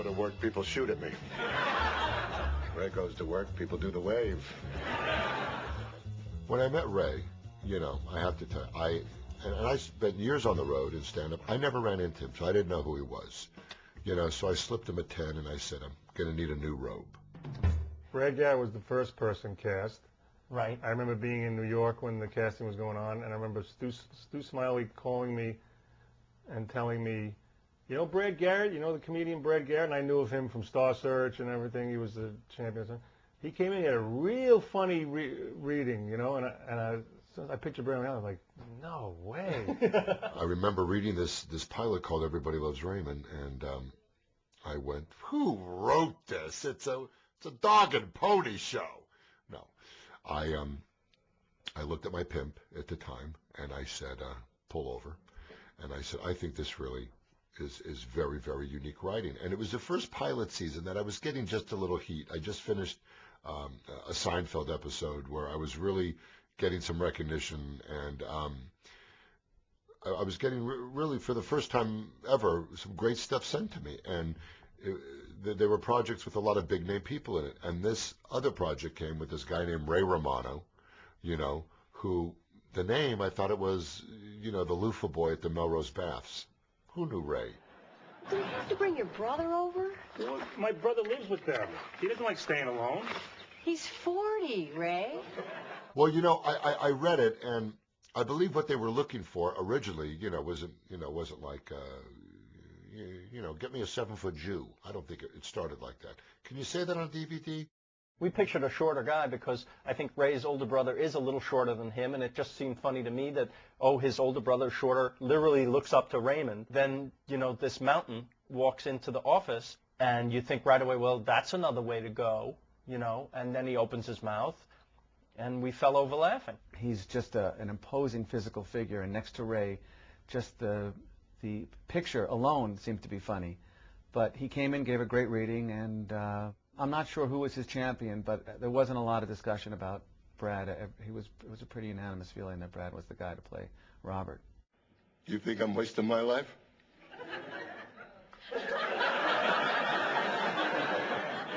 to work, people shoot at me. Ray goes to work, people do the wave. When I met Ray, you know, I have to tell you, and I spent years on the road in stand-up. I never ran into him, so I didn't know who he was. You know, so I slipped him a 10, and I said, I'm going to need a new robe. Brad Garrett was the first person cast. Right. I remember being in New York when the casting was going on, and I remember Stu Smiley calling me and telling me, you know Brad Garrett, you know the comedian Brad Garrett, and I knew of him from Star Search and everything. He was the champion. He came in, he had a real funny reading, you know, and I pictured Brad Garrett, I was like, no way. I remember reading this pilot called Everybody Loves Raymond, and I went, who wrote this? It's a dog and pony show. No, I looked at my pimp at the time, and I said, pull over. And I said, I think this really is very, very unique writing. And it was the first pilot season that I was getting just a little heat. I just finished a Seinfeld episode where I was really getting some recognition, and I was getting really, for the first time ever, some great stuff sent to me. And there were projects with a lot of big-name people in it. And this other project came with this guy named Ray Romano, you know, who, the name, I thought it was, you know, the loofah boy at the Melrose Baths. Who knew Ray? Did you have to bring your brother over? Well, my brother lives with them. He doesn't like staying alone. He's 40, Ray. Well, you know, I read it, and I believe what they were looking for originally, you know, wasn't like, you know, get me a 7-foot Jew. I don't think it started like that. Can you say that on DVD? We pictured a shorter guy because I think Ray's older brother is a little shorter than him, and it just seemed funny to me that, oh, his older brother, shorter, literally looks up to Raymond. Then, you know, this mountain walks into the office, and you think right away, well, that's another way to go, you know, and then he opens his mouth, and we fell over laughing. He's just an imposing physical figure, and next to Ray, just the picture alone seemed to be funny. But he came in, gave a great reading, and I'm not sure who was his champion, but there wasn't a lot of discussion about Brad. It was a pretty unanimous feeling that Brad was the guy to play Robert. You think I'm wasting my life?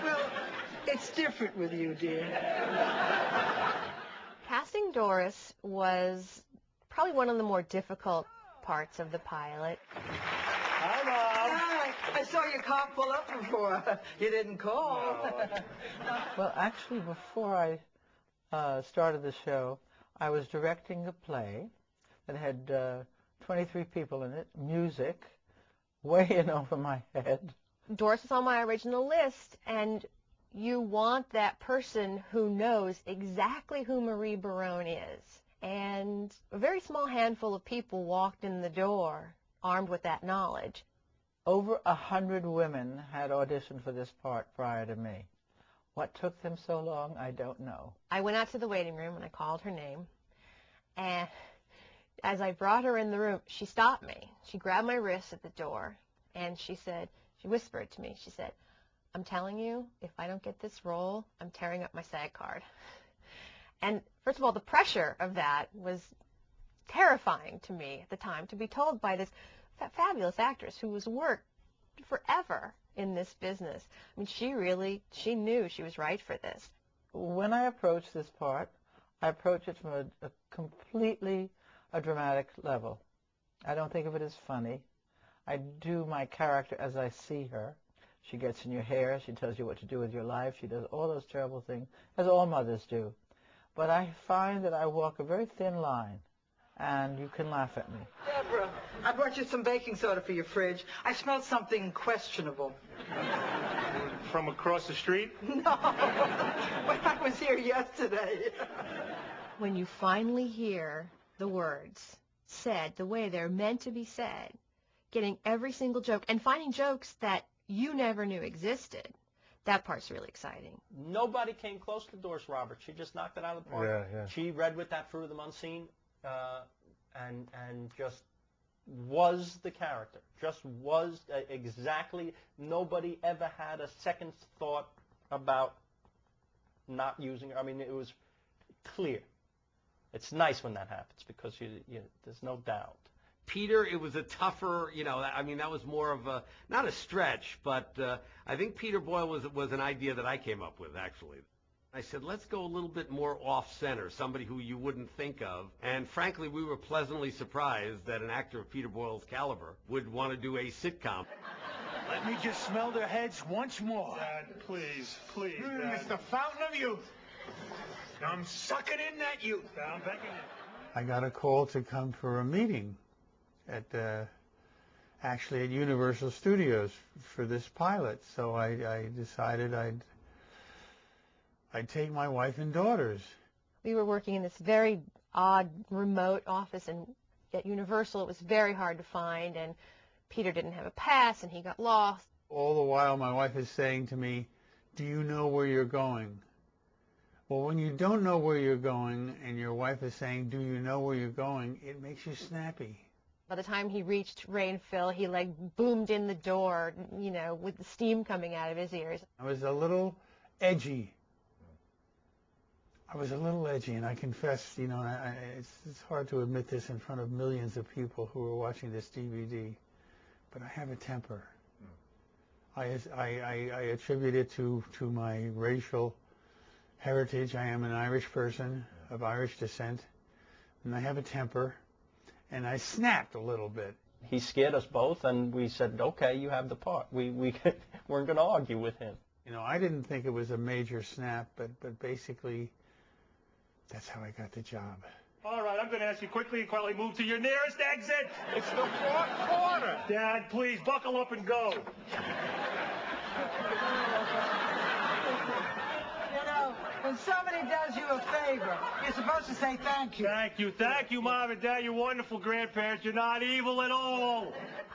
Well, it's different with you, dear. Casting Doris was probably one of the more difficult parts of the pilot. Hi, Mom. I saw your car pull up before. You didn't call. Well, actually, before I started the show, I was directing a play that had 23 people in it, music, way in over my head. Doris was on my original list, and you want that person who knows exactly who Marie Barone is. And a very small handful of people walked in the door armed with that knowledge. Over 100 women had auditioned for this part prior to me. What took them so long, I don't know. I went out to the waiting room and I called her name. And as I brought her in the room, she stopped me. She grabbed my wrist at the door and she whispered to me, she said, I'm telling you, if I don't get this role, I'm tearing up my SAG card. And first of all, the pressure of that was terrifying to me at the time, to be told by this fabulous actress who has worked forever in this business. I mean, she knew she was right for this. When I approach this part, I approach it from a completely dramatic level. I don't think of it as funny. I do my character as I see her. She gets in your hair. She tells you what to do with your life. She does all those terrible things, as all mothers do. But I find that I walk a very thin line, and you can laugh at me. Deborah, I brought you some baking soda for your fridge. I smelled something questionable. From across the street? No, when I was here yesterday. When you finally hear the words said the way they're meant to be said, getting every single joke, and finding jokes that you never knew existed, that part's really exciting. Nobody came close to Doris Roberts. She just knocked it out of the park. Yeah. She read with that through them unseen, and just was the character. Just was exactly. Nobody ever had a second thought about not using her. I mean, it was clear. It's nice when that happens because there's no doubt. Peter, it was a tougher, I mean, that was more of a, not a stretch, but I think Peter Boyle was an idea that I came up with, actually. I said, let's go a little bit more off-center, somebody who you wouldn't think of. And frankly, we were pleasantly surprised that an actor of Peter Boyle's caliber would want to do a sitcom. Let me just smell their heads once more. Dad, please, please, Dad. It's the fountain of youth. I'm sucking in that youth. I'm begging you. I got a call to come for a meeting at actually at Universal Studios for this pilot. So I decided I'd take my wife and daughters. We were working in this very odd remote office, and at Universal it was very hard to find, and Peter didn't have a pass and he got lost. All the while my wife is saying to me, "Do you know where you're going?" Well, when you don't know where you're going and your wife is saying, "Do you know where you're going?" it makes you snappy. By the time he reached Ray and Phil, he like boomed in the door, with the steam coming out of his ears. I was a little edgy. And I confess, it's hard to admit this in front of millions of people who are watching this DVD, but I have a temper. I attribute it to my racial heritage. I am an Irish person of Irish descent, and I have a temper, and I snapped a little bit. He scared us both, and we said, okay, you have the part. We weren't going to argue with him. I didn't think it was a major snap, but basically, that's how I got the job. All right, I'm going to ask you quickly move to your nearest exit. It's the fourth quarter. Dad, please, buckle up and go. When somebody does you a favor, you're supposed to say thank you. Thank you, Mom and Dad. You're wonderful grandparents. You're not evil at all.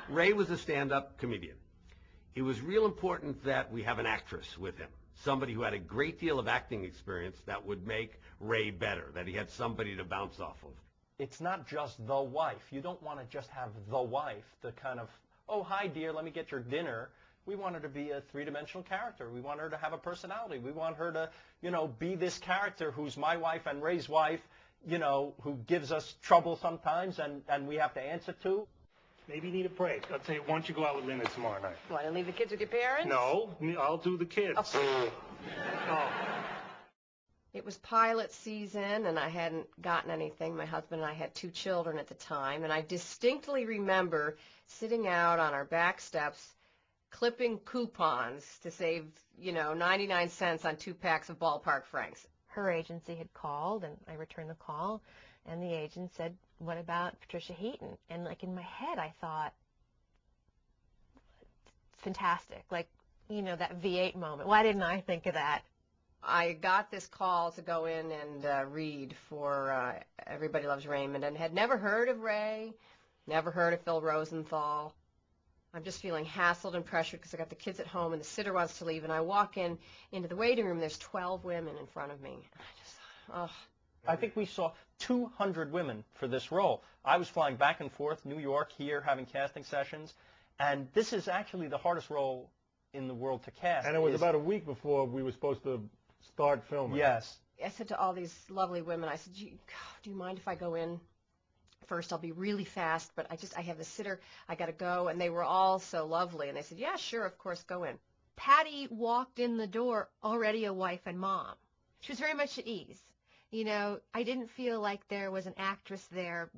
Ray was a stand-up comedian. It was real important that we have an actress with him, somebody who had a great deal of acting experience that would make Ray better, that he had somebody to bounce off of. It's not just the wife. You don't want to just have the wife, the kind of, oh, hi, dear, let me get your dinner. We want her to be a three-dimensional character. We want her to have a personality. We want her to, be this character who's my wife and Ray's wife, who gives us trouble sometimes and we have to answer to. Maybe you need a break. I'll tell you, why don't you go out with Linda tomorrow night? What, and leave the kids with your parents? No, I'll do the kids. Oh. Oh. It was pilot season, and I hadn't gotten anything. My husband and I had 2 children at the time, and I distinctly remember sitting out on our back steps clipping coupons to save, 99 cents on 2 packs of ballpark franks. Her agency had called, and I returned the call, and the agent said, "What about Patricia Heaton?" And in my head I thought, fantastic, that V8 moment. Why didn't I think of that? I got this call to go in and read for Everybody Loves Raymond, and had never heard of Ray, never heard of Phil Rosenthal. I'm just feeling hassled and pressured because I got the kids at home and the sitter wants to leave, and I walk into the waiting room. There's 12 women in front of me. And I just thought, I think we saw 200 women for this role. I was flying back and forth, New York, here, having casting sessions, and this is actually the hardest role in the world to cast. And it was about a week before we were supposed to start filming. Yes. I said to all these lovely women, I said, do you mind if I go in first? I'll be really fast, but I have the sitter. I got to go. And they were all so lovely. And they said, yeah, sure, of course, go in. Patty walked in the door already a wife and mom. She was very much at ease. I didn't feel like there was an actress there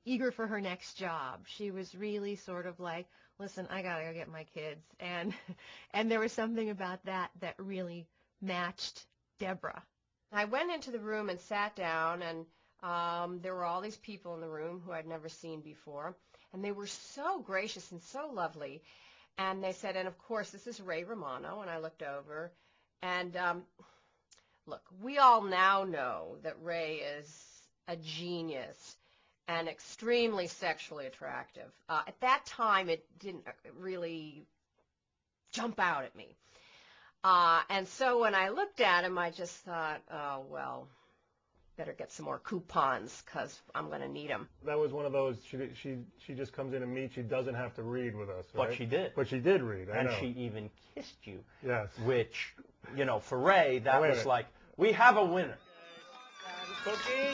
eager for her next job. She was really sort of like, listen, I got to go get my kids. And there was something about that really matched Deborah. I went into the room and sat down, and there were all these people in the room who I'd never seen before, and they were so gracious and so lovely. And they said, and of course, this is Ray Romano. And I looked over, and look, we all now know that Ray is a genius and extremely sexually attractive. At that time, it didn't really jump out at me. And so when I looked at him, I just thought, oh, well, better get some more coupons because I'm going to need them. That was one of those, she just comes in and meets. She doesn't have to read with us, right? But she did. But she did read, I know. And she even kissed you. Yes. Which, for Ray, that was like, we have a winner. Cookie.